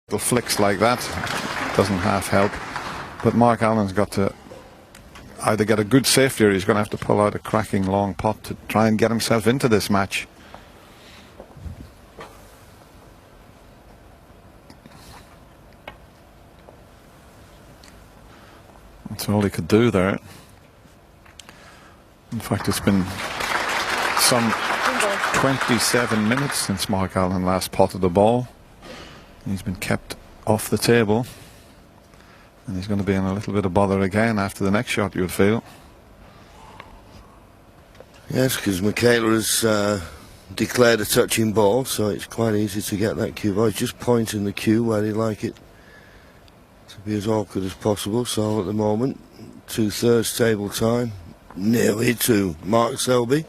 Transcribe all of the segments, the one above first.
The flicks like that doesn't half help, but Mark Allen's got to either get a good safety or he's going to have to pull out a cracking long pot to try and get himself into this match. That's all he could do there. In fact, it's been some 27 minutes since Mark Allen last potted the ball. He's been kept off the table, and he's going to be in a little bit of bother again after the next shot, you would feel. Yes, because Michaela has declared a touching ball, so it's quite easy to get that cue ball. He's just pointing the cue where he'd like it to be as awkward as possible. So at the moment, 2/3 table time, nearly to Mark Selby.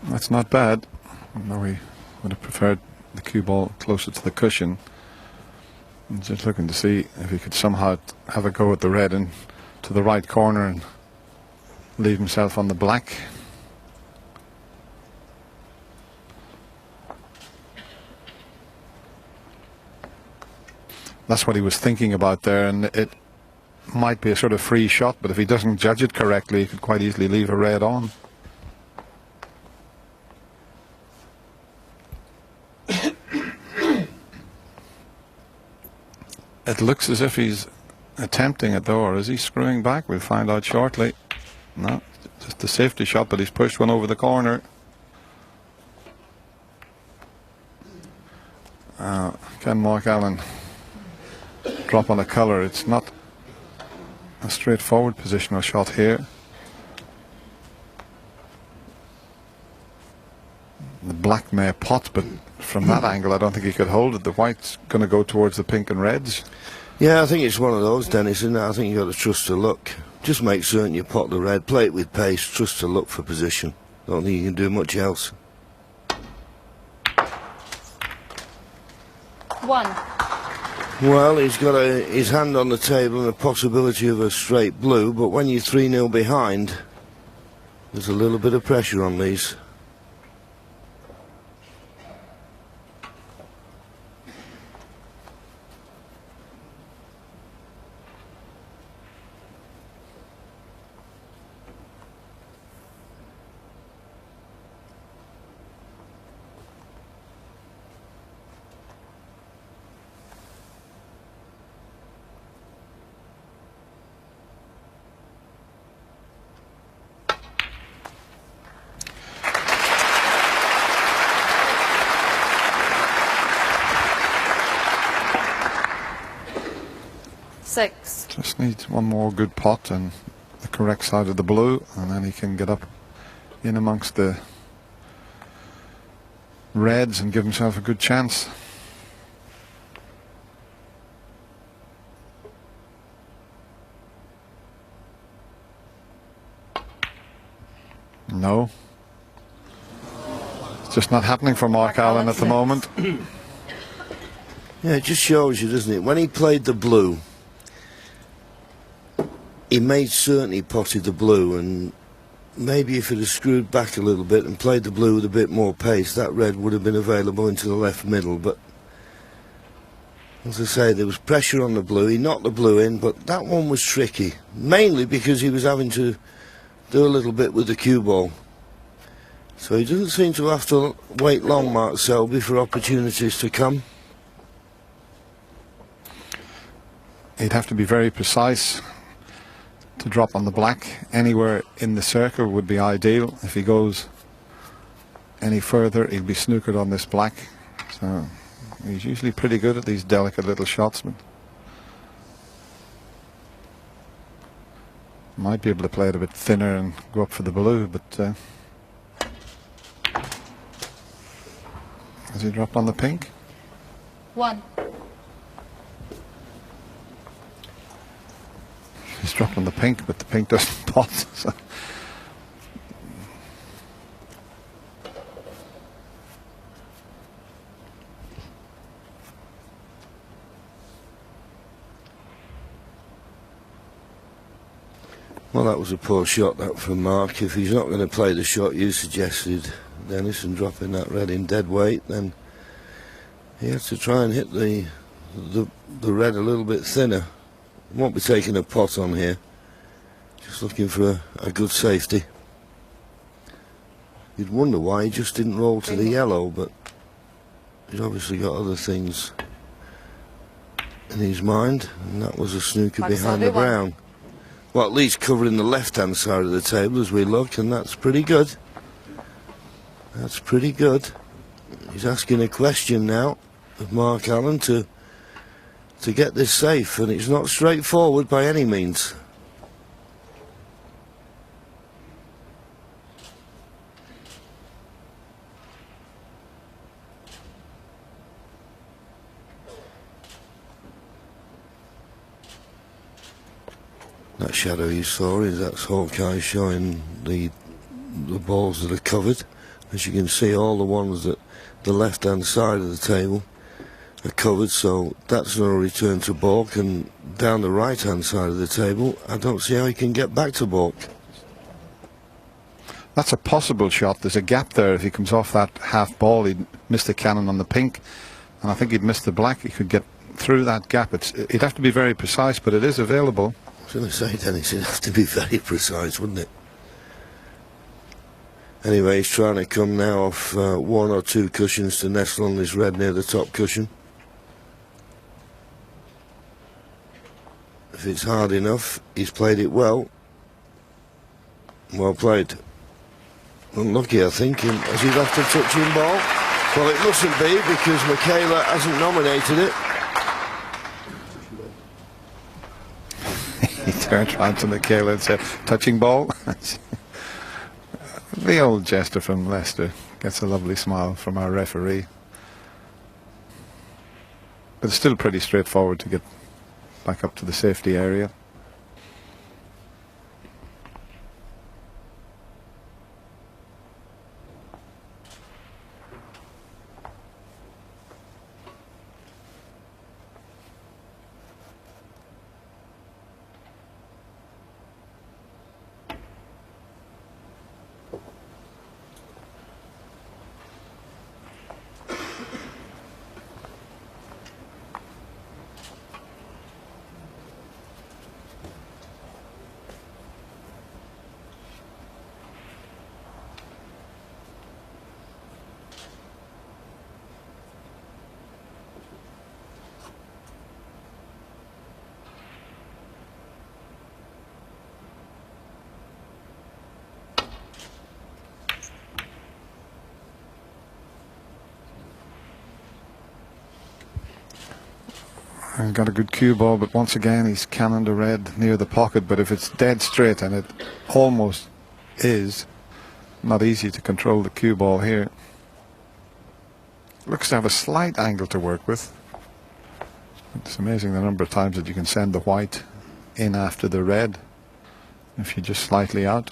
That's not bad. No, we would have preferred the cue ball closer to the cushion. I'm just looking to see if he could somehow have a go at the red and to the right corner and leave himself on the black. That's what he was thinking about there, and it might be a sort of free shot, but if he doesn't judge it correctly, he could quite easily leave a red on. It looks as if he's attempting it though, or is he screwing back? We'll find out shortly. No, just a safety shot, but he's pushed one over the corner. Can Mark Allen drop on a colour? It's not a straightforward positional shot here. The black may pot, but from that angle I don't think he could hold it. The white's going to go towards the pink and reds. Yeah, I think it's one of those, Dennis, isn't it? I think you've got to trust to luck. Just make certain you pot the red, play it with pace, trust to luck for position. Don't think you can do much else. 1. Well, he's got his hand on the table and a possibility of a straight blue, but when you're 3-0 behind, there's a little bit of pressure on these. Just needs one more good pot and the correct side of the blue, and then he can get up in amongst the reds and give himself a good chance. No. It's just not happening for Mark Allen at the moment. Yeah, it just shows you, doesn't it? When he played the blue, he made certain he potted the blue, and maybe if he'd have screwed back a little bit and played the blue with a bit more pace, that red would have been available into the left middle. But as I say, there was pressure on the blue. He knocked the blue in, but that one was tricky, mainly because he was having to do a little bit with the cue ball. So he doesn't seem to have to wait long, Mark Selby, for opportunities to come. He'd have to be very precise to drop on the black. Anywhere in the circle would be ideal. If he goes any further, he'll be snookered on this black. So he's usually pretty good at these delicate little shots, but might be able to play it a bit thinner and go up for the blue, but has he dropped on the pink? 1. He's dropped on the pink, but the pink doesn't pot. So. Well, that was a poor shot, that, from Mark. If he's not going to play the shot you suggested, Dennis, and dropping that red in dead weight, then he has to try and hit the red a little bit thinner. Won't be taking a pot on here. Just looking for a good safety. You'd wonder why he just didn't roll to the yellow, but he's obviously got other things in his mind, and that was a snooker behind the brown. Well, at least covering the left-hand side of the table as we look, and that's pretty good. That's pretty good. He's asking a question now of Mark Allen to get this safe, and it's not straightforward by any means. That shadow you saw that's Hawkeye showing the balls that are covered. As you can see, all the ones that the left-hand side of the table are covered, so that's no return to baulk, and down the right-hand side of the table, I don't see how he can get back to baulk. That's a possible shot. There's a gap there. If he comes off that half ball, he'd miss the cannon on the pink, and I think he'd miss the black. He could get through that gap. He'd have to be very precise, but it is available. I was going to say, Dennis, it'd have to be very precise, wouldn't it? Anyway, he's trying to come now off 1 or 2 cushions to nestle on this red near the top cushion. If it's hard enough, he's played it well. Well played. Unlucky, I think. Has he left a touching ball? Well, it mustn't be, because Michaela hasn't nominated it. He turned round to Michaela and said, touching ball. The old jester from Leicester gets a lovely smile from our referee. But it's still pretty straightforward to get back up to the safety area. And got a good cue ball, but once again he's cannoned a red near the pocket. But if it's dead straight, and it almost is, not easy to control the cue ball here. Looks to have a slight angle to work with. It's amazing the number of times that you can send the white in after the red if you're just slightly out.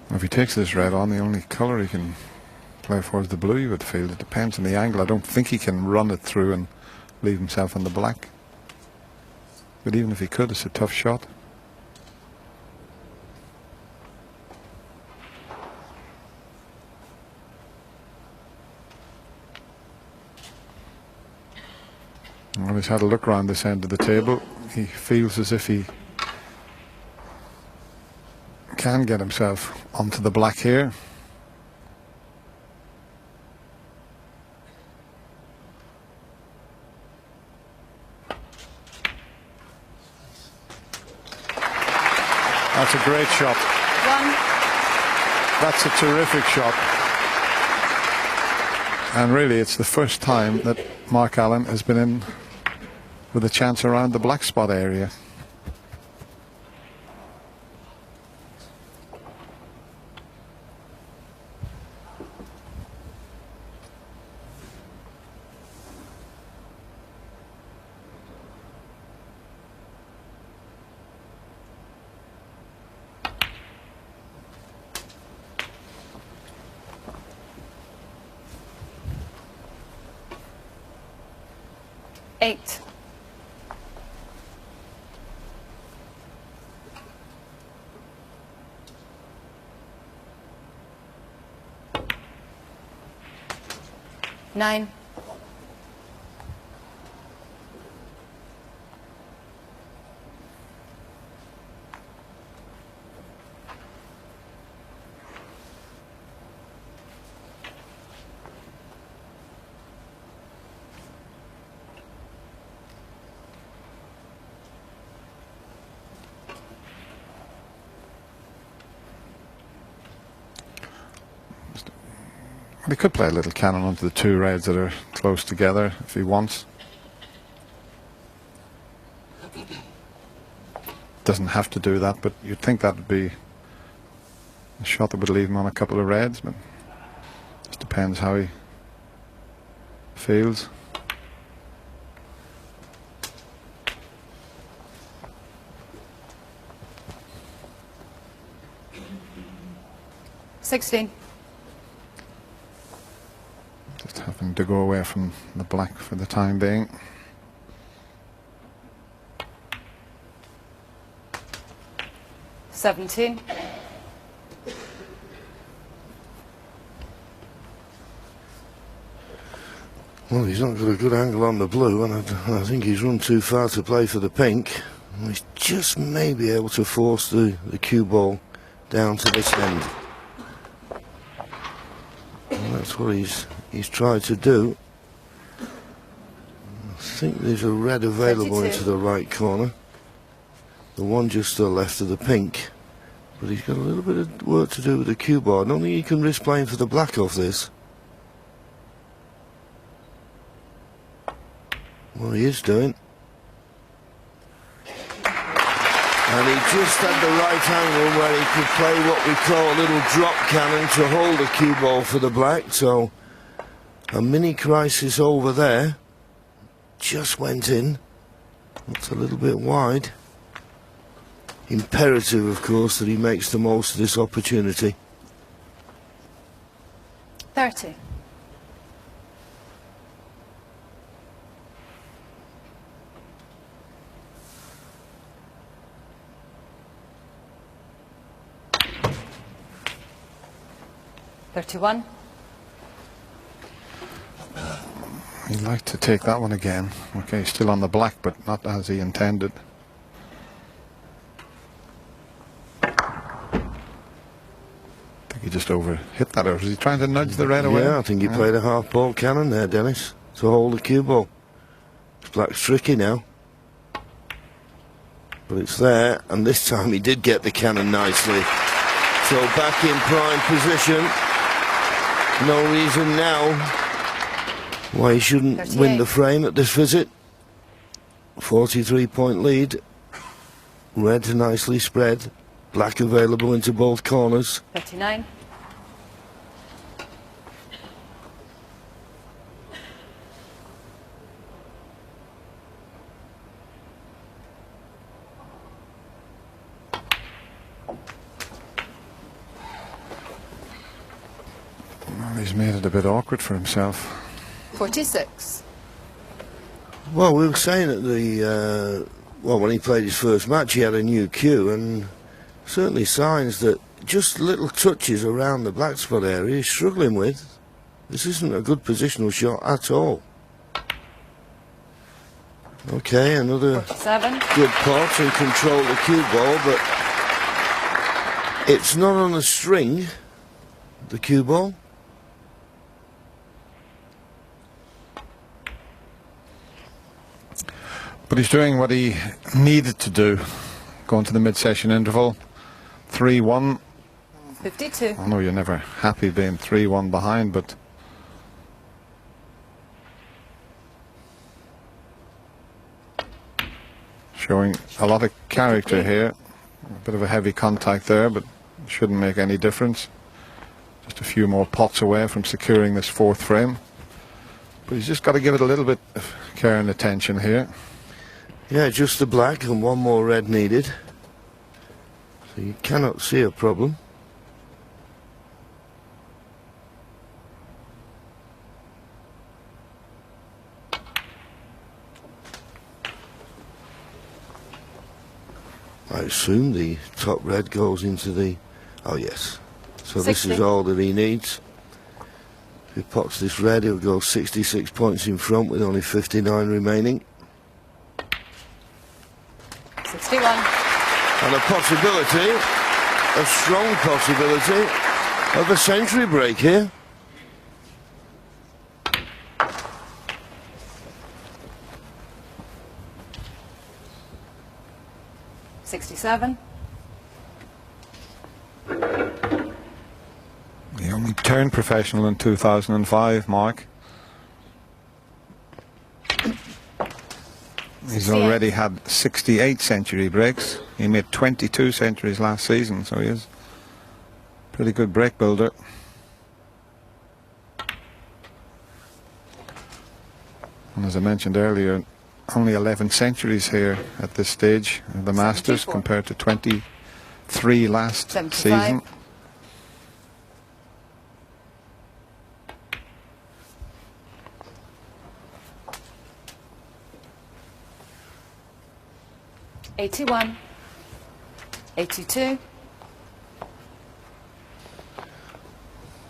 If he takes this red on, the only colour he can play for is the blue, you would feel. It depends on the angle. I don't think he can run it through and leave himself on the black. but even if he could, it's a tough shot. Well, he's had a look around this end of the table. He feels as if he can get himself onto the black here. That's a great shot. That's a terrific shot. And really, it's the first time that Mark Allen has been in with a chance around the black spot area. Eight. Nine. He could play a little cannon onto the two reds that are close together if he wants. Doesn't have to do that, but you'd think that would be a shot that would leave him on a couple of reds, but just depends how he feels. Sixteen. Just having to go away from the black for the time being. 17. Well, he's not got a good angle on the blue, and I think he's run too far to play for the pink. He's just maybe able to force the cue ball down to this end. And that's what he's tried to do. I think there's a red available 22. into the right corner. The one just to the left of the pink. But he's got a little bit of work to do with the cue ball. I don't think he can risk playing for the black off this. Well, he is doing. And he just had the right angle where he could play what we call a little drop cannon to hold the cue ball for the black. So a mini crisis over there. Just went in. It's a little bit wide. Imperative, of course, that he makes the most of this opportunity. 30. $31. He'd like to take that one again. Okay, still on the black, but not as he intended. I think he just over-hit that, or was he trying to nudge the red away? Yeah, I think he played a half-ball cannon there, Dennis, to hold the cue ball. Black's tricky now. But it's there, and this time he did get the cannon nicely. So back in prime position. No reason now why he shouldn't 38. win the frame at this visit. 43-point lead. Red nicely spread. Black available into both corners. 39. Well, he's made it a bit awkward for himself. 46. Well, we were saying at the well, when he played his first match, he had a new cue, and certainly signs that just little touches around the black spot area he's struggling with. This isn't a good positional shot at all. Okay, another 47. good pot and control the cue ball, but it's not on a string, the cue ball. But he's doing what he needed to do, going to the mid-session interval. 3-1. 52. I know you're never happy being 3-1 behind, but showing a lot of character here. A bit of a heavy contact there, but shouldn't make any difference. Just a few more pots away from securing this fourth frame. But he's just got to give it a little bit of care and attention here. Yeah, just the black and one more red needed. So you cannot see a problem. I assume the top red goes into the... Oh yes. So 60. This is all that he needs. If he pots this red, he'll go 66 points in front with only 59 remaining. 61. And a possibility, a strong possibility, of a century break here. $67. He only turned professional in 2005, Mark. He's already had 68 century breaks. He made 22 centuries last season, so he is a pretty good break builder. And as I mentioned earlier, only 11 centuries here at this stage of the Masters 74. compared to 23 last 75. season. $81. $82.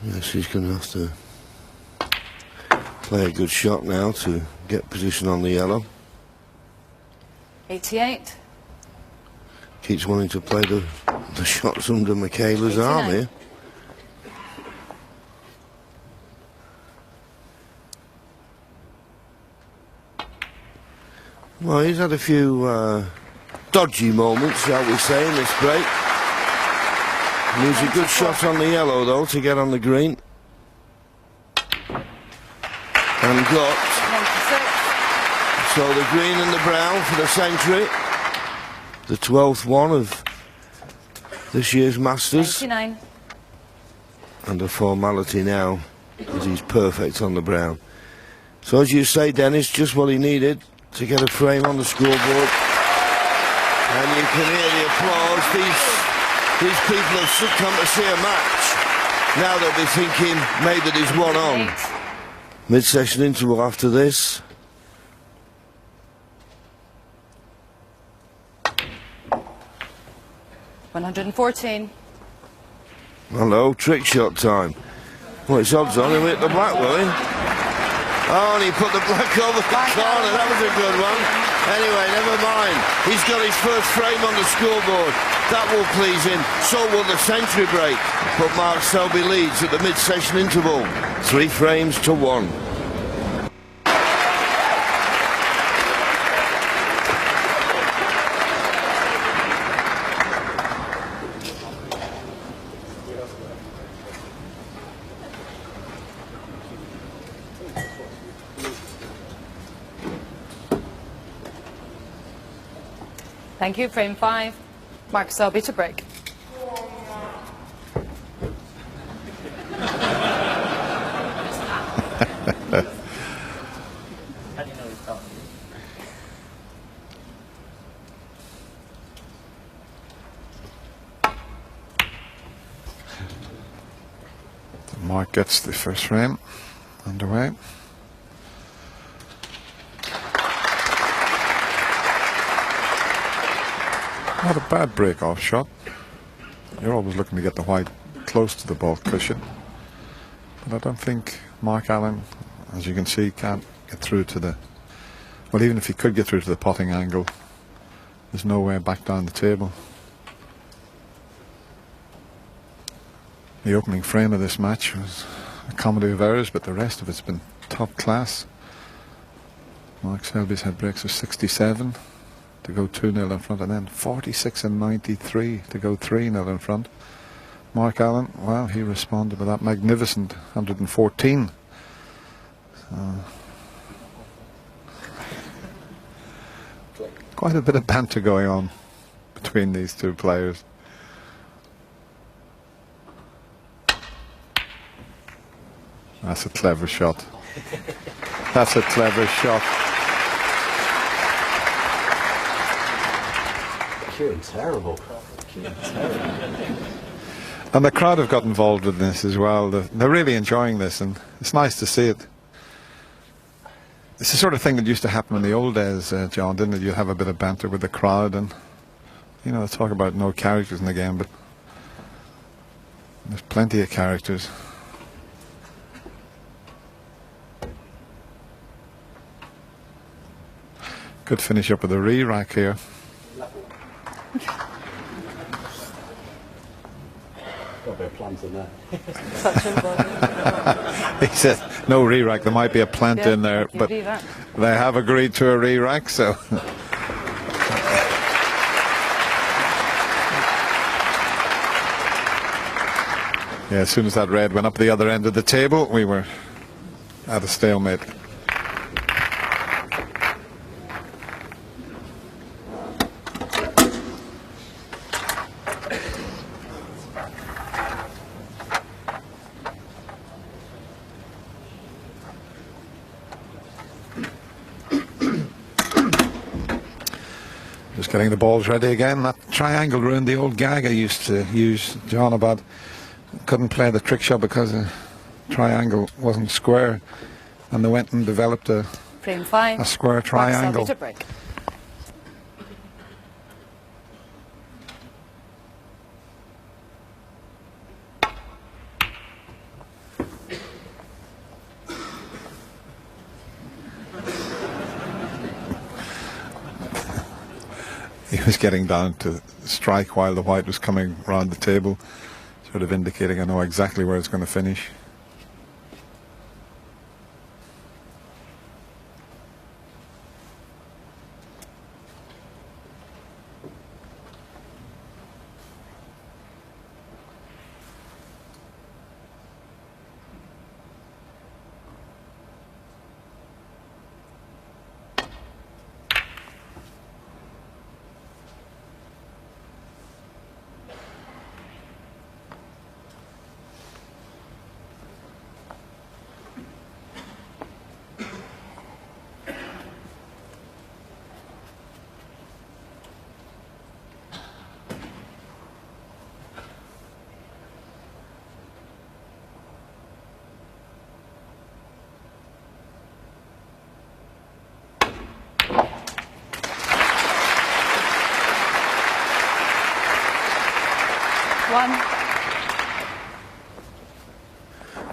Yes, he's going to have to play a good shot now to get position on the yellow. 88. Keeps wanting to play the shots under Michaela's arm 89. here. Well, he's had a few dodgy moments, shall we say, in this break. And he's a good shot on the yellow, though, to get on the green. And got 96. so the green and the brown for the century. The 12th one of this year's Masters. 99. And the formality now is he's perfect on the brown. So as you say, Dennis, just what he needed to get a frame on the scoreboard. And you can hear the applause. These people have come to see a match. Now they'll be thinking maybe there's one on. Mid-session interval after this. $114. Hello, trick shot time. Well, it's odds on, he'll hit the black, will he? Oh, and he put the black over the corner. That was a good one. Anyway, never mind. He's got his first frame on the scoreboard. That will please him. So will the century break. But Mark Selby leads at the mid-session interval. 3 frames to 1. Thank you. Frame 5. Mark Selby to break. Mark gets the first frame underway. Not a bad break-off shot. You're always looking to get the white close to the ball cushion. But I don't think Mark Allen, as you can see, can't get through to the... Well, even if he could get through to the potting angle, there's no way back down the table. The opening frame of this match was a comedy of errors, but the rest of it's been top class. Mark Selby's had breaks of 67 to go 2-0 in front, and then 46 and 93 to go 3-0 in front. Mark Allen, well, he responded with that magnificent 114. Quite a bit of banter going on between these two players. That's a clever shot. That's a clever shot. Kieran, terrible. And the crowd have got involved with this as well. They're really enjoying this, and it's nice to see it. It's the sort of thing that used to happen in the old days, John, didn't it? You'd have a bit of banter with the crowd, and, you know, talk about no characters in the game, but there's plenty of characters. Could finish up with a re-rack here. Got a bit of plans in there. He said no re-rack. There might be a plant in there, but they have agreed to a re-rack, so. Yeah, as soon as that red went up the other end of the table, we were at a stalemate. Just getting the balls ready again. That triangle ruined the old gag I used to use, John, about couldn't play the trick shot because the triangle wasn't square, and they went and developed a square triangle. He was getting down to strike while the white was coming round the table, sort of indicating I know exactly where it's going to finish.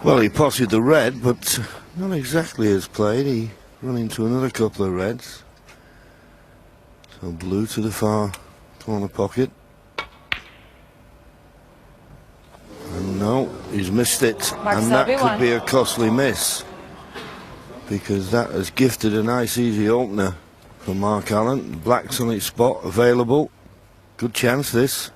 Well, he potted the red, but not exactly as played. He ran into another couple of reds. So blue to the far corner pocket. And no, he's missed it. And that could be a costly miss, because that has gifted a nice easy opener for Mark Allen. Black's on its spot, available. Good chance, this.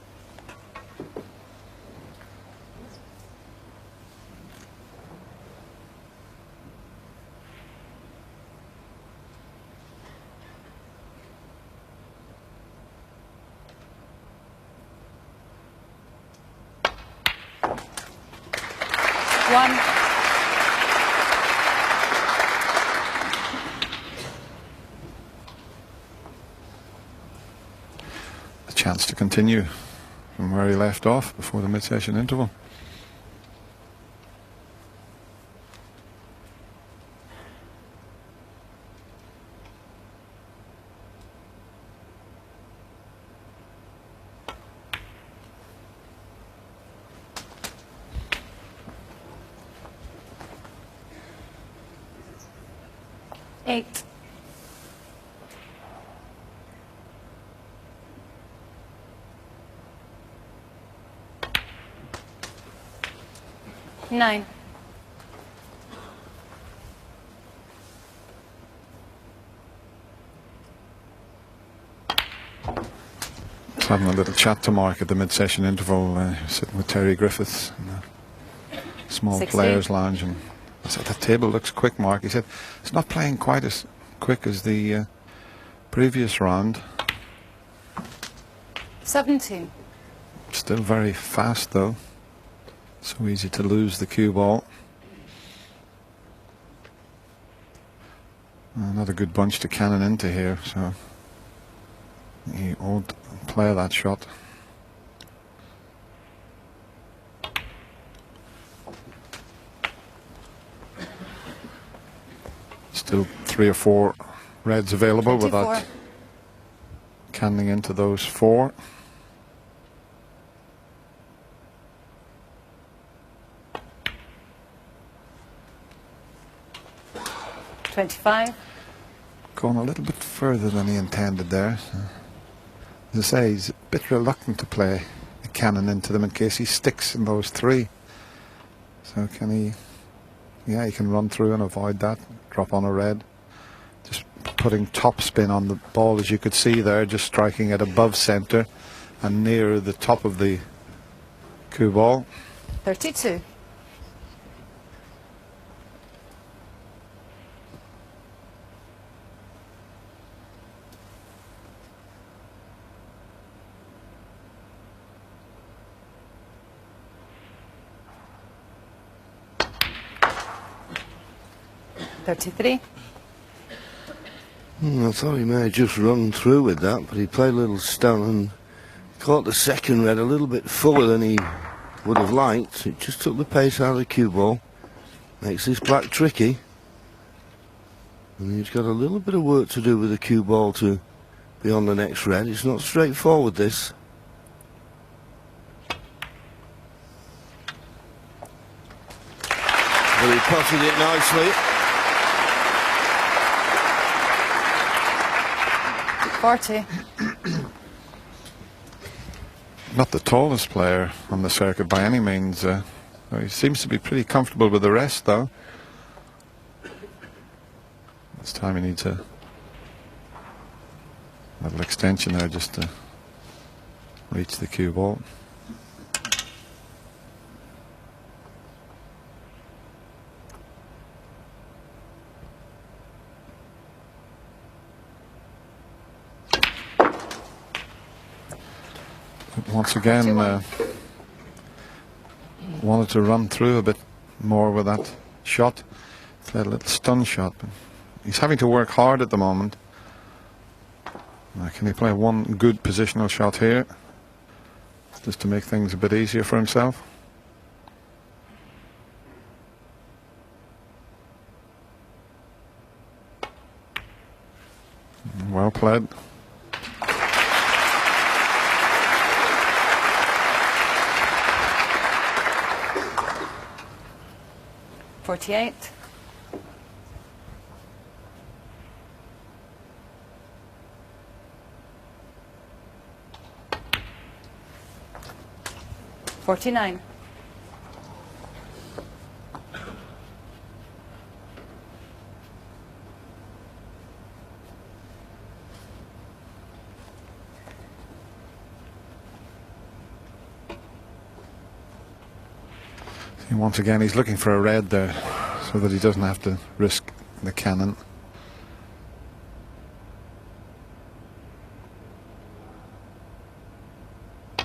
A chance to continue from where he left off before the mid-session interval. 8. 9. Having a little chat to Mark at the mid-session interval, sitting with Terry Griffiths in the small 16. players lounge, and I said, "That table looks quick, Mark." He said, "It's not playing quite as quick as the previous round. 17. Still very fast though. So easy to lose the cue ball." Another good bunch to cannon into here, so he won't play that shot. Still 3 or 4 reds available 24. without canning into those 4. $25. Going a little bit further than he intended there. So, as I say, he's a bit reluctant to play a cannon into them in case he sticks in those 3. So can he? Yeah, he can run through and avoid that. Drop on a red. Just putting top spin on the ball, as you could see there, just striking it above centre and near the top of the cue ball. 32. $33. I thought he may have just run through with that, but he played a little stun and caught the second red a little bit fuller than he would have liked. It just took the pace out of the cue ball. Makes this black tricky. And he's got a little bit of work to do with the cue ball to be on the next red. It's not straightforward, this. But he potted it nicely. 40. Not the tallest player on the circuit by any means. He seems to be pretty comfortable with the rest, though. This time he needs a little extension there just to reach the cue ball. Once again, wanted to run through a bit more with that shot. Played a little stun shot, but he's having to work hard at the moment. Can he play one good positional shot here, just to make things a bit easier for himself? Well played. $48. $49. Once again, he's looking for a red there so that he doesn't have to risk the cannon. I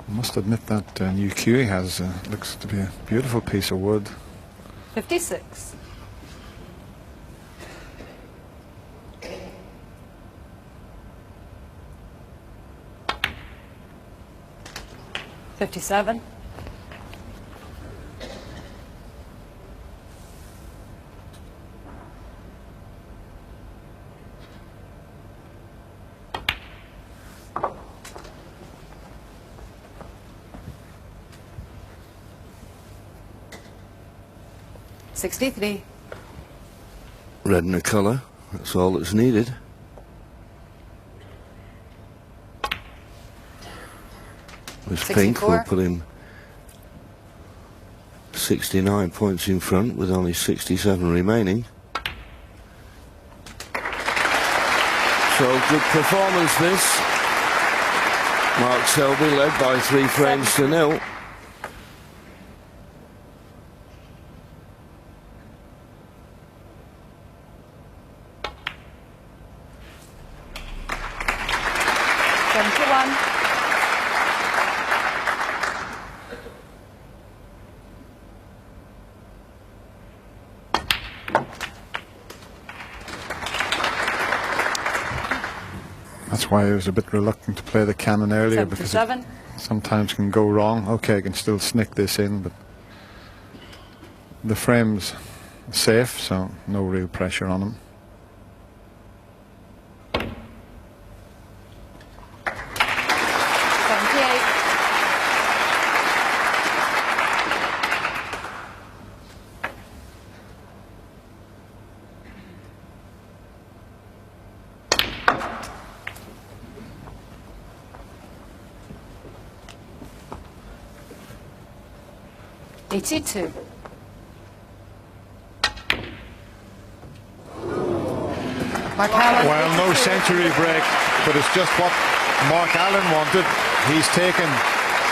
must admit that new cue he has looks to be a beautiful piece of wood. 56. $57. 63. Red in the colour, that's all that's needed. This pink will 64. put him 69 points in front with only 67 remaining. So good performance this. Mark Selby led by 3 frames to 0. That's why I was a bit reluctant to play the cannon earlier, because it sometimes can go wrong. Okay, I can still snick this in, but the frame's safe, so no real pressure on him. Eighty-two. Mark Allen. Well, no century break, but it's just what Mark Allen wanted. He's taken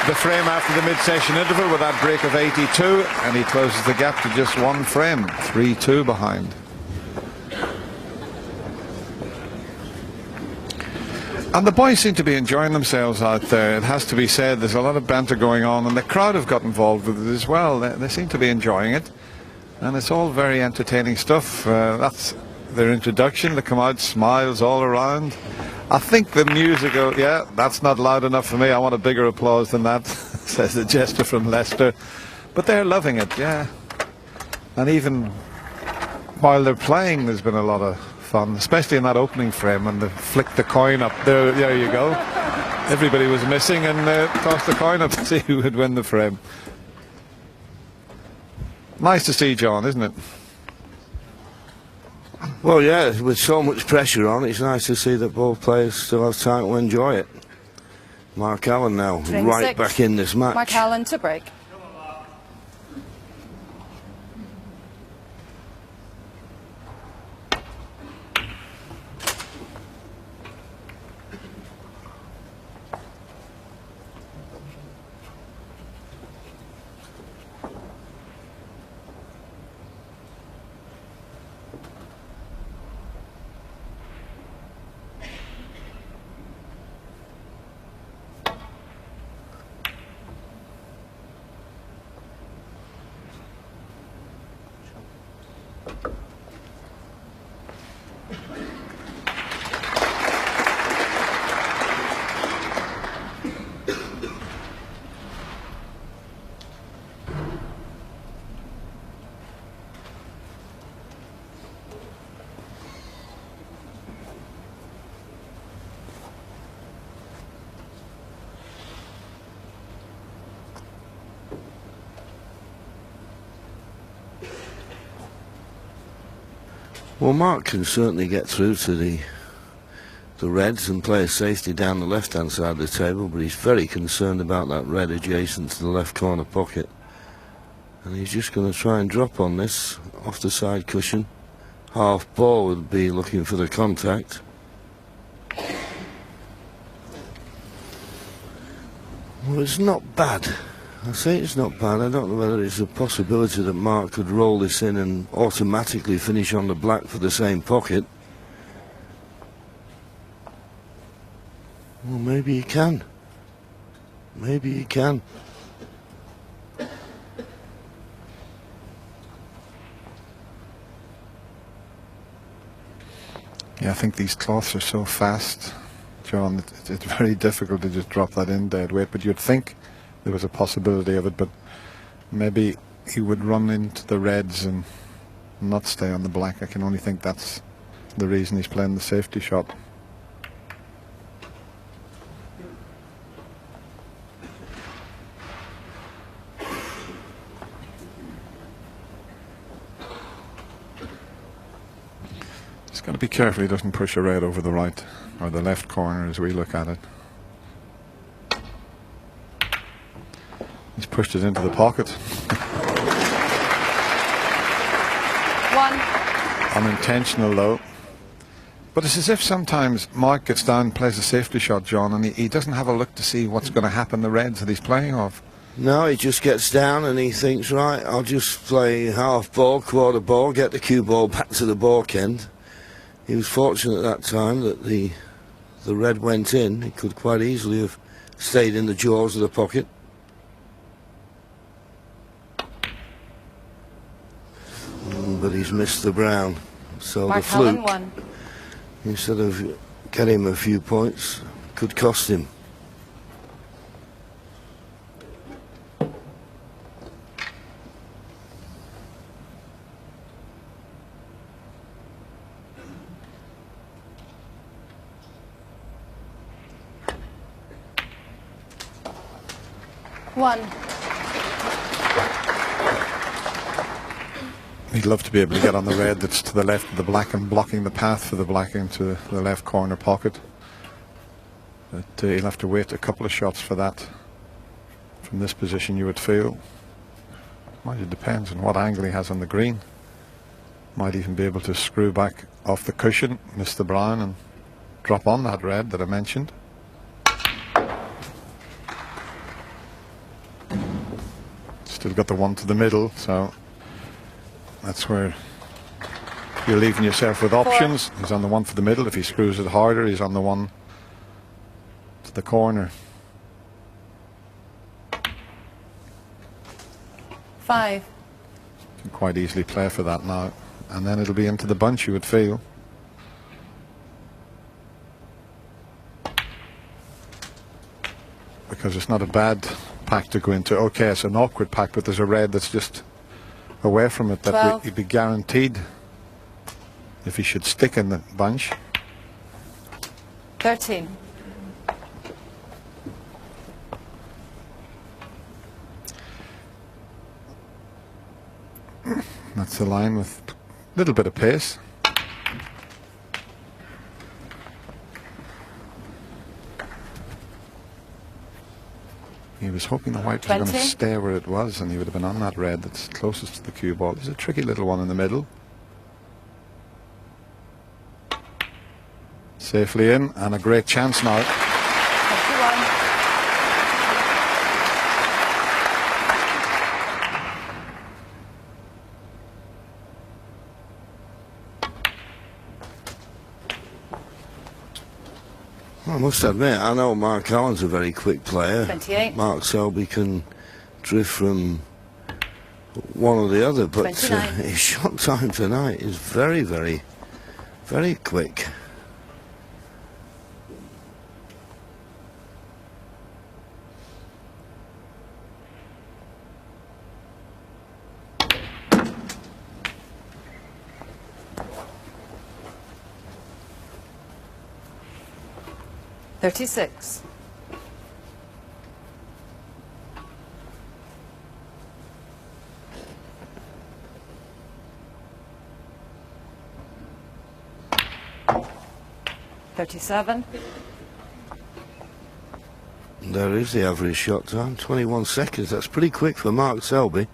the frame after the mid-session interval with that break of 82, and he closes the gap to just 1 frame, 3-2 behind. And the boys seem to be enjoying themselves out there. It has to be said, there's a lot of banter going on, and the crowd have got involved with it as well. They seem to be enjoying it, and it's all very entertaining stuff. That's their introduction. They come out, smiles all around. I think the musical, yeah, that's not loud enough for me. I want a bigger applause than that, says the jester from Leicester. But they're loving it, yeah. And even while they're playing, there's been a lot of fun, especially in that opening frame when they flicked the coin up. There you go. Everybody was missing and tossed the coin up to see who would win the frame. Nice to see, John, isn't it? Well, yeah, with so much pressure on, it's nice to see that both players still have time to enjoy it. Mark Allen now, right back in this match. Mark Allen to break. Well, Mark can certainly get through to the reds and play a safety down the left-hand side of the table, but he's very concerned about that red adjacent to the left corner pocket. And he's just going to try and drop on this off the side cushion. Half ball would be looking for the contact. Well, it's not bad. I say it's not bad. I don't know whether it's a possibility that Mark could roll this in and automatically finish on the black for the same pocket. Well, maybe he can. Maybe he can. Yeah, I think these cloths are so fast, John, it's very difficult to just drop that in dead weight, but you'd think there was a possibility of it, but maybe he would run into the reds and not stay on the black. I can only think that's the reason he's playing the safety shot. Got to be careful he doesn't push a red over the right or the left corner as we look at it. He's pushed it into the pocket. 1. Unintentional though. But it's as if sometimes Mark gets down, plays a safety shot, John, and he doesn't have a look to see what's going to happen the reds that he's playing off. No, he just gets down and he thinks, right, I'll just play half ball, quarter ball, get the cue ball back to the balk end. He was fortunate at that time that the red went in. He could quite easily have stayed in the jaws of the pocket. But he's missed the brown. So Mark the fluke, Allen 1. instead of getting him a few points, could cost him. He'd love to be able to get on the red that's to the left of the black and blocking the path for the black into the left corner pocket. But he'll have to wait a couple of shots for that. From this position, you would feel. Well, it depends on what angle he has on the green. Might even be able to screw back off the cushion, miss the brown, and drop on that red that I mentioned. Still got the one to the middle, so that's where you're leaving yourself with options. He's on the one for the middle. If he screws it harder, he's on the one to the corner. 5. Can quite easily play for that now. And then it'll be into the bunch, you would feel. Because it's not a bad pack to go into. Okay, it's an awkward pack, but there's a red that's just away from it that he'd be guaranteed if he should stick in the bunch. 13. That's the line with a little bit of pace. He was hoping the white was going to stay where it was, and he would have been on that red that's closest to the cue ball. There's a tricky little one in the middle. Safely in, and a great chance now. 21. I must admit, I know Mark Allen's a very quick player. 28. Mark Selby can drift from one or the other, but his shot time tonight is very, very, very quick. $36. $37. There is the average shot time, 21 seconds. That's pretty quick for Mark Selby.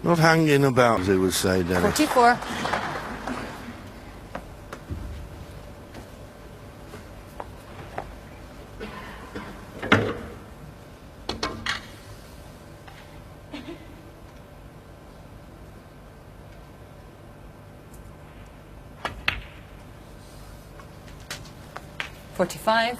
Not hanging about, as they would say, Dennis. 44. $45.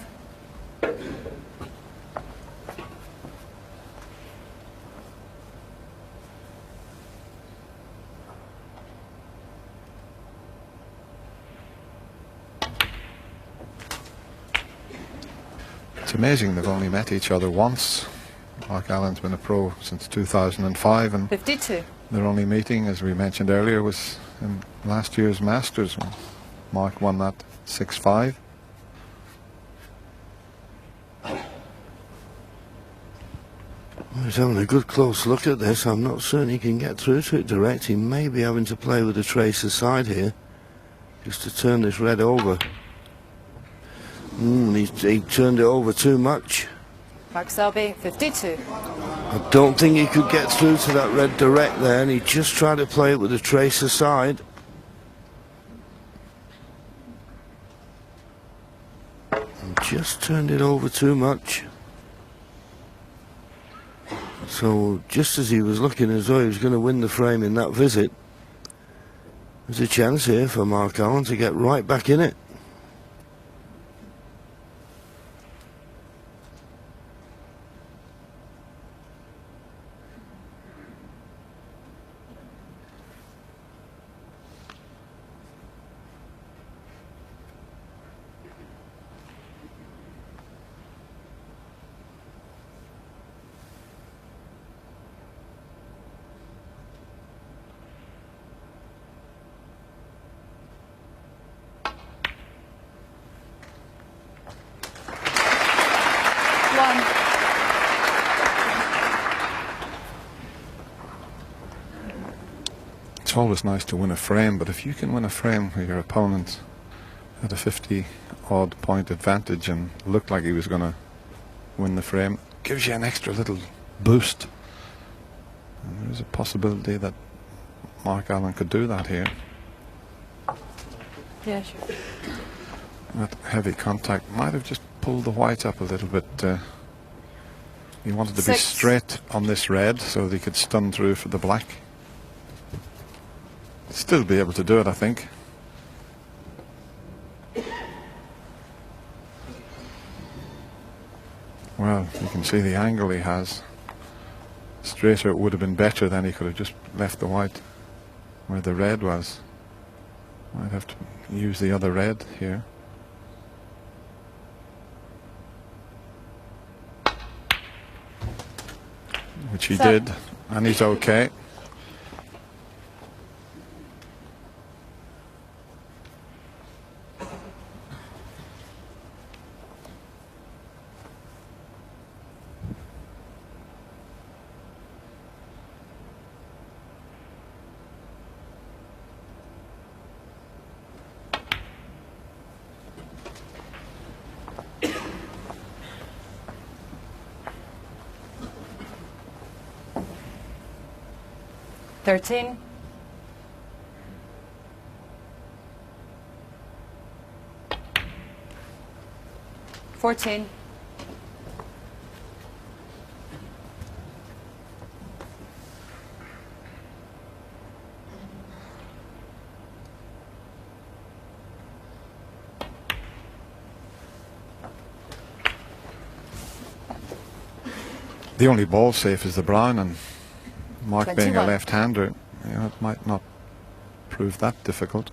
It's amazing they've only met each other once. Mark Allen's been a pro since 2005, and 52. their only meeting, as we mentioned earlier, was in last year's Masters when Mark won that 6-5. He's having a good close look at this. I'm not certain he can get through to it direct. He may be having to play with the tracer side here, just to turn this red over. He turned it over too much. Mark Selby, 52. I don't think he could get through to that red direct there, and he just tried to play it with the tracer side. And just turned it over too much. So just as he was looking as though he was going to win the frame in that visit, there's a chance here for Mark Allen to get right back in it. It's always nice to win a frame, but if you can win a frame where your opponent had a 50-odd point advantage and looked like he was going to win the frame, gives you an extra little boost. And there is a possibility that Mark Allen could do that here. Yeah, sure. That heavy contact might have just pulled the white up a little bit. He wanted to be straight on this red so that he could stun through for the black. Still be able to do it, I think. Well, you can see the angle he has. Straighter it would have been better, then he could have just left the white where the red was. Might have to use the other red here. Which he did, and he's okay. $13. $14. The only ball safe is the brown, and Mark 21. being a left-hander, you know, it might not prove that difficult.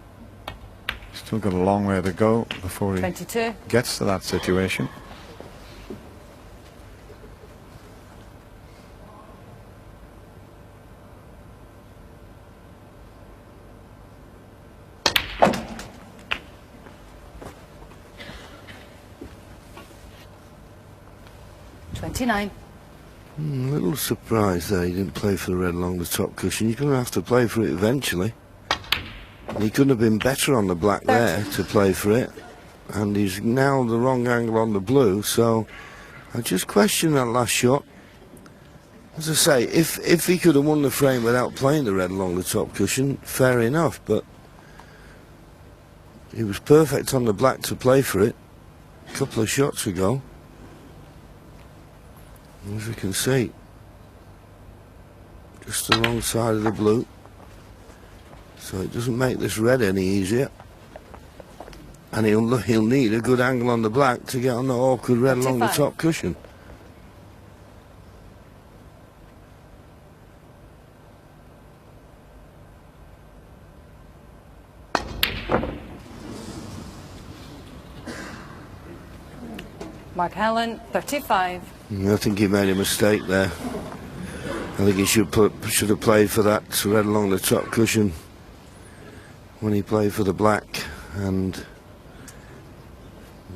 Still got a long way to go before he 22. gets to that situation. $29. A little surprised that he didn't play for the red along the top cushion. You're going to have to play for it eventually. And he couldn't have been better on the black there to play for it. And he's now the wrong angle on the blue, so I just question that last shot. As I say, if he could have won the frame without playing the red along the top cushion, fair enough, but he was perfect on the black to play for it a couple of shots ago. As you can see, just the wrong side of the blue, so it doesn't make this red any easier, and he'll need a good angle on the black to get on the awkward red along the top cushion. Mark Allen, 35. I think he made a mistake there. I think he should have played for that red along the top cushion when he played for the black, and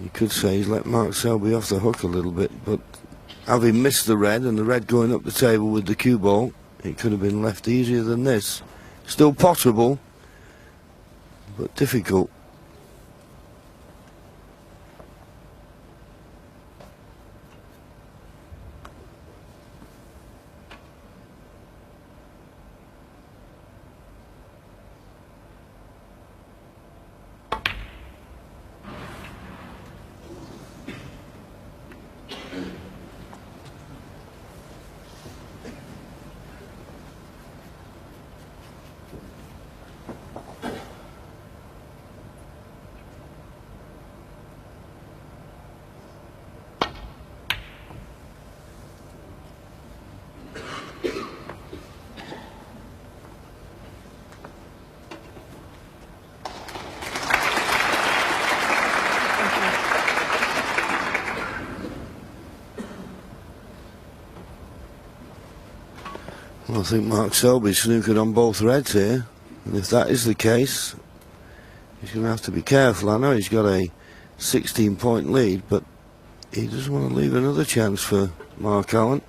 you could say he's let Mark Selby off the hook a little bit, but having missed the red and the red going up the table with the cue ball, it could have been left easier than this. Still possible, but difficult. Well, I think Mark Selby snookered on both reds here, and if that is the case, he's going to have to be careful. I know he's got a 16-point lead, but he doesn't want to leave another chance for Mark Allen.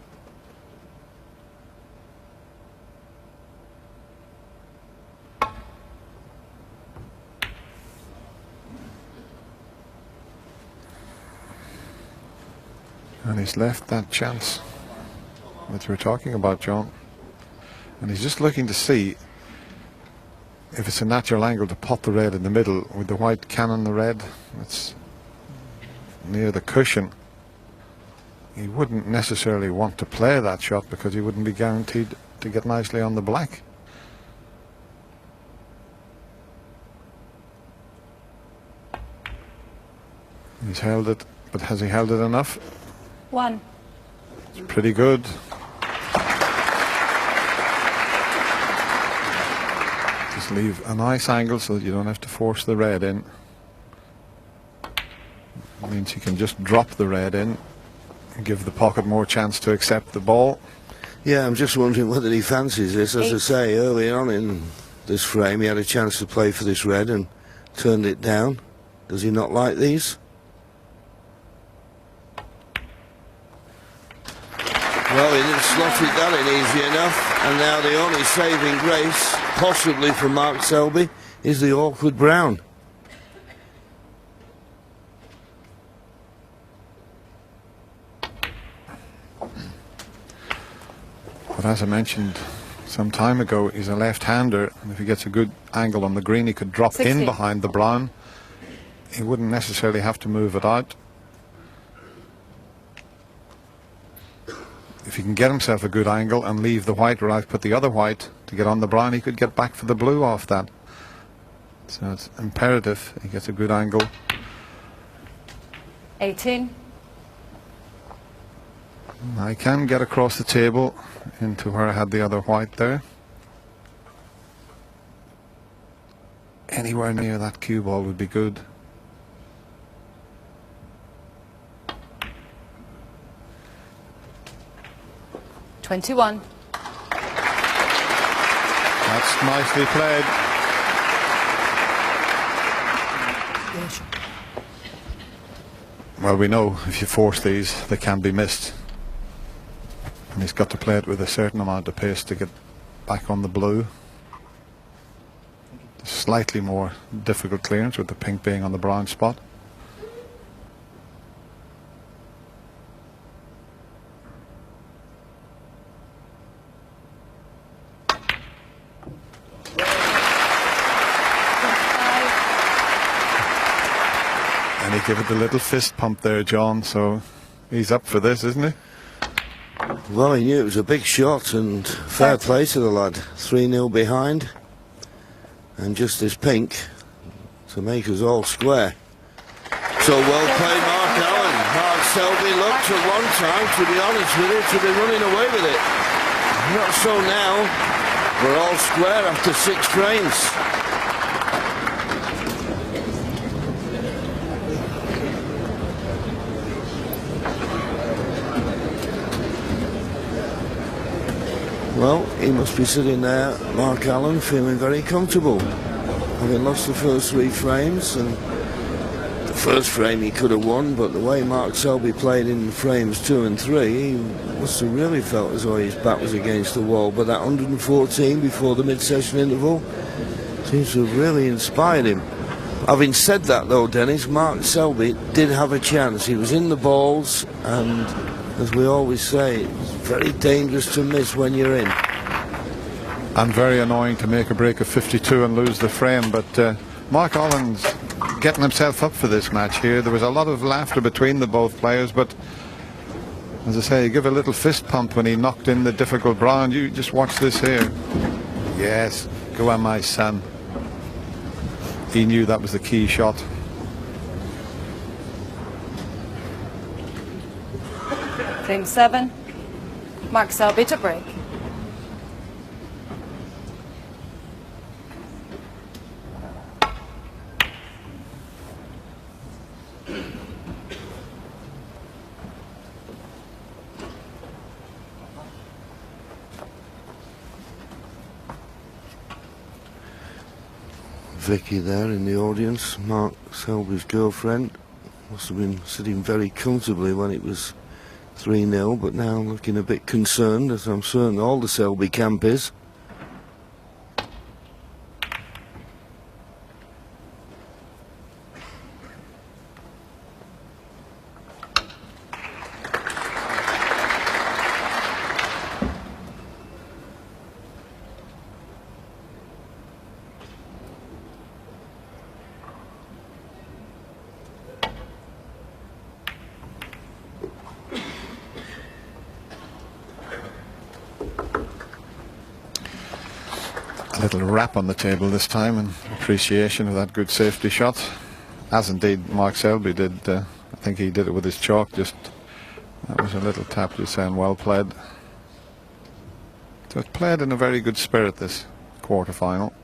And he's left that chance that we're talking about, John. And he's just looking to see if it's a natural angle to pot the red in the middle with the white cannon the red. It's near the cushion. He wouldn't necessarily want to play that shot because he wouldn't be guaranteed to get nicely on the black. He's held it, but has he held it enough? One. It's pretty good. Just leave a nice angle so that you don't have to force the red in. It means you can just drop the red in and give the pocket more chance to accept the ball. Yeah, I'm just wondering whether he fancies this. As I say, early on in this frame he had a chance to play for this red and turned it down. Does he not like these? Well, he didn't slot it that in easy enough, and now the only saving grace, possibly for Mark Selby, is the awkward brown. But as I mentioned some time ago, he's a left-hander, and if he gets a good angle on the green, he could drop 60. in behind the brown. He wouldn't necessarily have to move it out. If he can get himself a good angle and leave the white where I've put the other white to get on the brown, he could get back for the blue off that. So it's imperative he gets a good angle. 18. I can get across the table into where I had the other white there. Anywhere near that cue ball would be good. $21. That's nicely played. Well, we know if you force these, they can be missed. And he's got to play it with a certain amount of pace to get back on the blue. Slightly more difficult clearance with the pink being on the brown spot. And he gave it the little fist pump there, John, so he's up for this, isn't he? Well, he knew it was a big shot, and fair play to the lad. 3-0 behind, and just this pink to make us all square. So well played, Mark Allen. Mark Selby looked at one time, to be honest with you, to be running away with it. Not so now. We're all square after 6 frames. Well, he must be sitting there, Mark Allen, feeling very comfortable, having lost the first 3 frames and the first frame he could have won, but the way Mark Selby played in frames 2 and 3, he must have really felt as though his back was against the wall. But that 114 before the mid-session interval seems to have really inspired him. Having said that though, Dennis, Mark Selby did have a chance. He was in the balls, and as we always say, it's very dangerous to miss when you're in. And very annoying to make a break of 52 and lose the frame, but Mark Holland's getting himself up for this match here. There was a lot of laughter between the both players, but as I say, you give a little fist pump when he knocked in the difficult brown. You just watch this here. Yes, go on my son. He knew that was the key shot. Frame 7. Mark Selby to break. Vicky there in the audience, Mark Selby's girlfriend, must have been sitting very comfortably when it was 3-0, but now looking a bit concerned, as I'm certain all the Selby camp is. A little rap on the table this time in appreciation of that good safety shot, as indeed Mark Selby did. I think he did it with his chalk. Just that was a little tap, just saying well played. So it's played in a very good spirit, this quarter-final.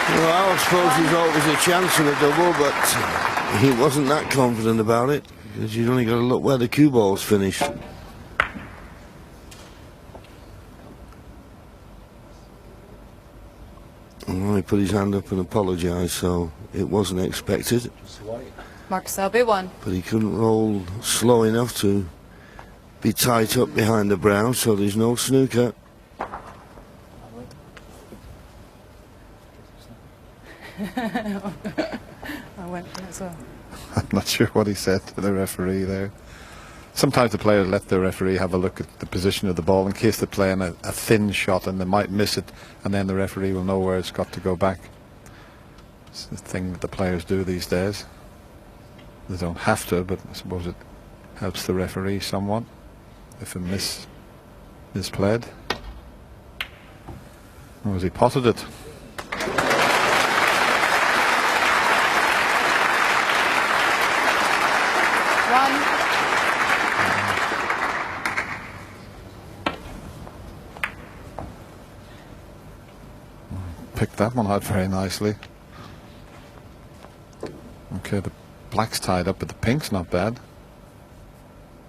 Well, I suppose there's always a chance of a double, but he wasn't that confident about it, because you've only got to look where the cue ball's finished. Well, he put his hand up and apologised, so it wasn't expected. Mark Selby won. But he couldn't roll slow enough to be tight up behind the brown, so there's no snooker. I went as well. I'm not sure what he said to the referee there. Sometimes the players let the referee have a look at the position of the ball in case they're playing a thin shot and they might miss it, and then the referee will know where it's got to go back. It's the thing that the players do these days. They don't have to, but I suppose it helps the referee somewhat if a miss is played. Or as he potted it. Picked that one out very nicely. Okay, the black's tied up, but the pink's not bad.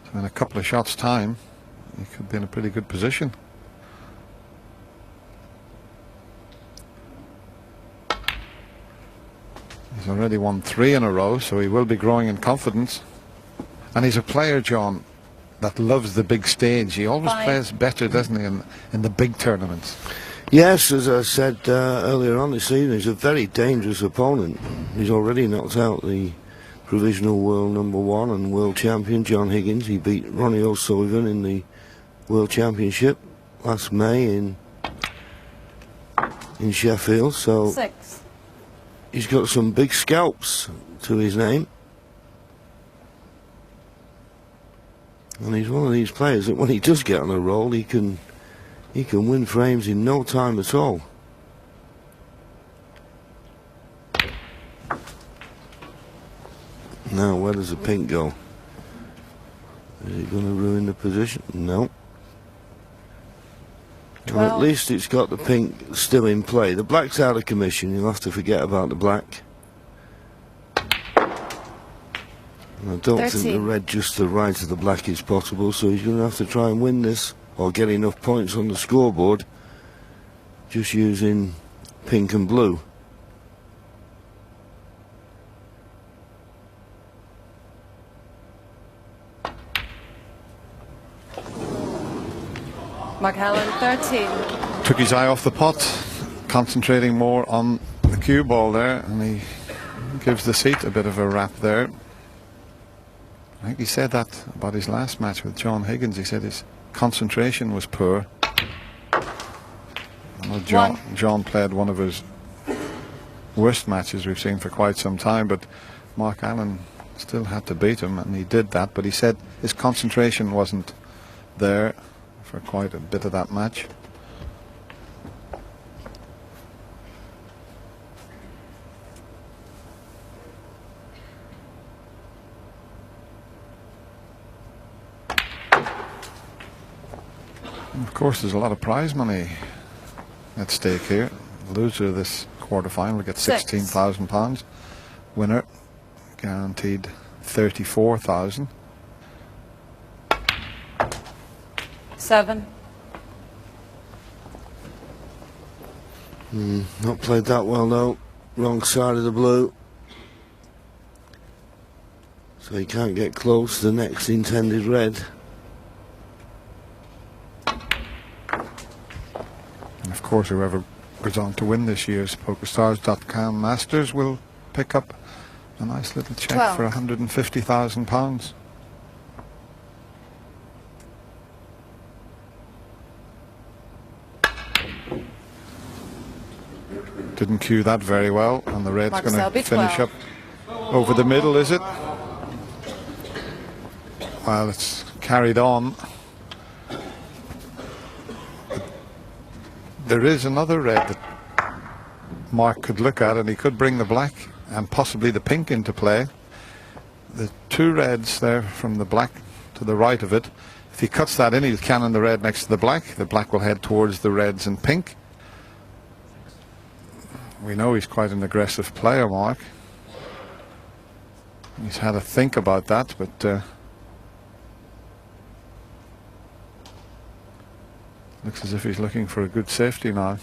So in a couple of shots' time, he could be in a pretty good position. He's already won 3 in a row, so he will be growing in confidence. And he's a player, John, that loves the big stage. He always plays better, doesn't he, in the big tournaments. Yes, as I said earlier on this evening, he's a very dangerous opponent. He's already knocked out the provisional world #1 and world champion John Higgins. He beat Ronnie O'Sullivan in the World Championship last May in Sheffield. So 6. he's got some big scalps to his name. And he's one of these players that when he does get on a roll, he can win frames in no time at all. Now, where does the pink go? Is it going to ruin the position? No. Well, at least it's got the pink still in play. The black's out of commission. You'll have to forget about the black. And I don't 13. think the red just to the right of the black is possible, so he's going to have to try and win this or get enough points on the scoreboard just using pink and blue. Mark Allen, 13. Took his eye off the pot, concentrating more on the cue ball there, and he gives the seat a bit of a rap there. I think he said that about his last match with John Higgins. He said his concentration was poor. I know John played one of his worst matches we've seen for quite some time, but Mark Allen still had to beat him, and he did that. But he said his concentration wasn't there for quite a bit of that match. And of course, there's a lot of prize money at stake here. The loser of this quarter-final will get £16,000. Winner guaranteed £34,000. 7. Not played that well though. Wrong side of the blue. So he can't get close to the next intended red. And of course, whoever goes on to win this year's PokerStars.com Masters will pick up a nice little check 12. for £150,000. Didn't cue that very well, and the red's Mark going to Selby, finish 12. up over the middle, is it? Well, it's carried on. There is another red that Mark could look at, and he could bring the black and possibly the pink into play. The two reds there from the black to the right of it. If he cuts that in, he'll cannon the red next to the black. The black will head towards the reds and pink. We know he's quite an aggressive player, Mark. He's had a think about that, but looks as if he's looking for a good safety now.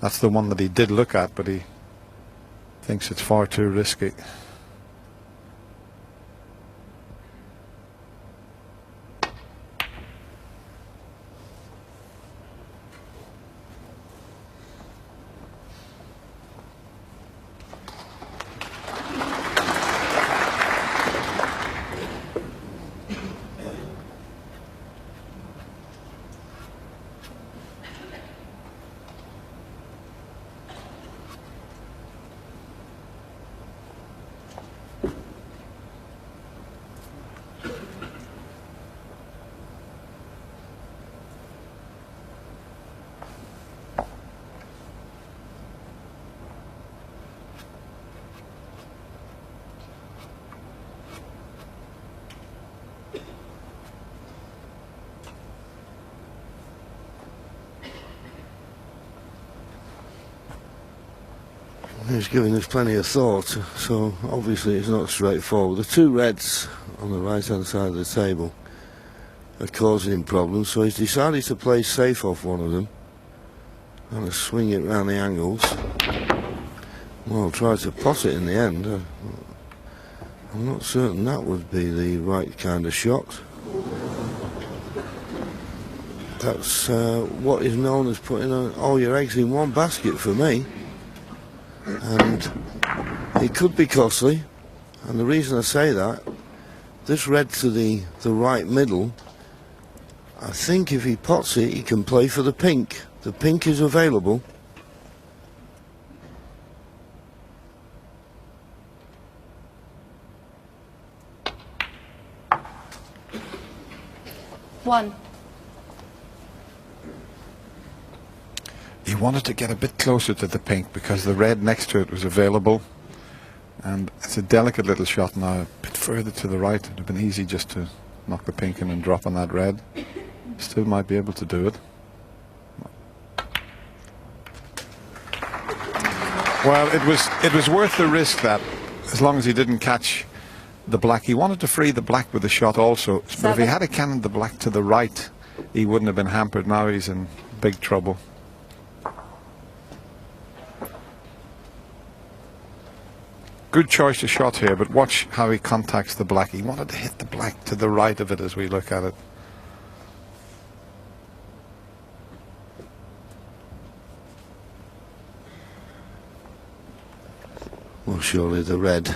That's the one that he did look at, but he thinks it's far too risky. He's giving this plenty of thought, so obviously it's not straightforward. The two reds on the right hand side of the table are causing him problems, so he's decided to play safe off one of them and swing it round the angles. Well, try to pot it in the end. I'm not certain that would be the right kind of shot. That's what is known as putting all your eggs in one basket for me. And it could be costly. And the reason I say that, this red to the right middle, I think if he pots it, he can play for the pink. The pink is available. One. He wanted to get a bit closer to the pink because the red next to it was available. And it's a delicate little shot now, a bit further to the right. It would have been easy just to knock the pink in and drop on that red. Still might be able to do it. Well, it was worth the risk, that, as long as he didn't catch the black. He wanted to free the black with the shot also. But if he had cannoned the black to the right, he wouldn't have been hampered. Now he's in big trouble. Good choice of shot here, but watch how he contacts the black. He wanted to hit the black to the right of it as we look at it. Well, surely the red,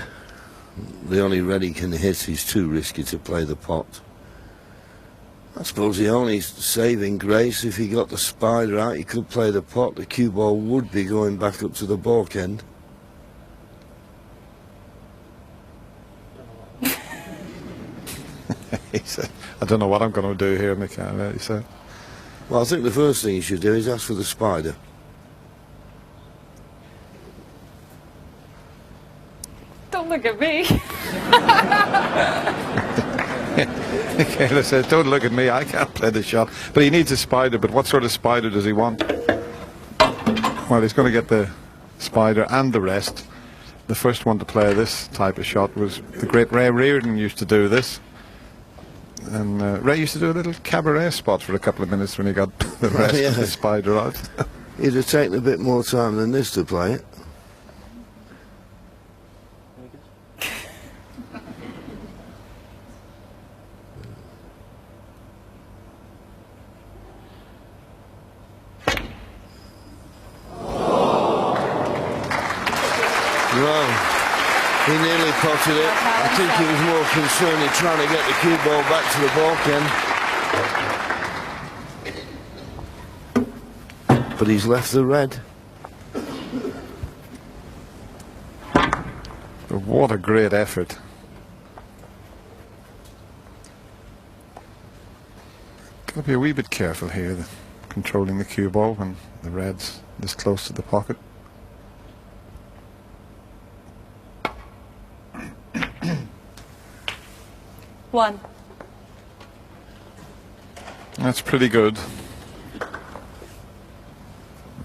the only red he can hit is too risky to play the pot. I suppose the only saving grace, if he got the spider out, he could play the pot. The cue ball would be going back up to the balk end. He said, I don't know what I'm going to do here, Michael, he said. Well, I think the first thing you should do is ask for the spider. Don't look at me. Michaela said, don't look at me, I can't play the shot. But he needs a spider, but what sort of spider does he want? Well, he's going to get the spider and the rest. The first one to play this type of shot was the great Ray Reardon. Used to do this. And Ray used to do a little cabaret spot for a couple of minutes when he got the rest of the spider out. He'd have taken a bit more time than this to play it. He nearly potted it. I think he was more concerned in trying to get the cue ball back to the balk end. But he's left the red. But what a great effort. Got to be a wee bit careful here, controlling the cue ball when the red's this close to the pocket. One. That's pretty good.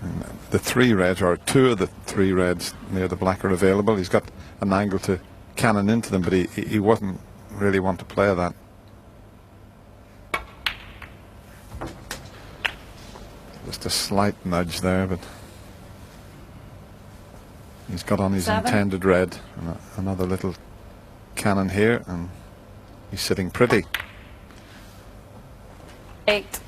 And the three reds, or two of the three reds near the black, are available. He's got an angle to cannon into them, but he wouldn't really want to play that. Just a slight nudge there, but he's got on his intended red. And another little cannon here, and he's sitting pretty. 8.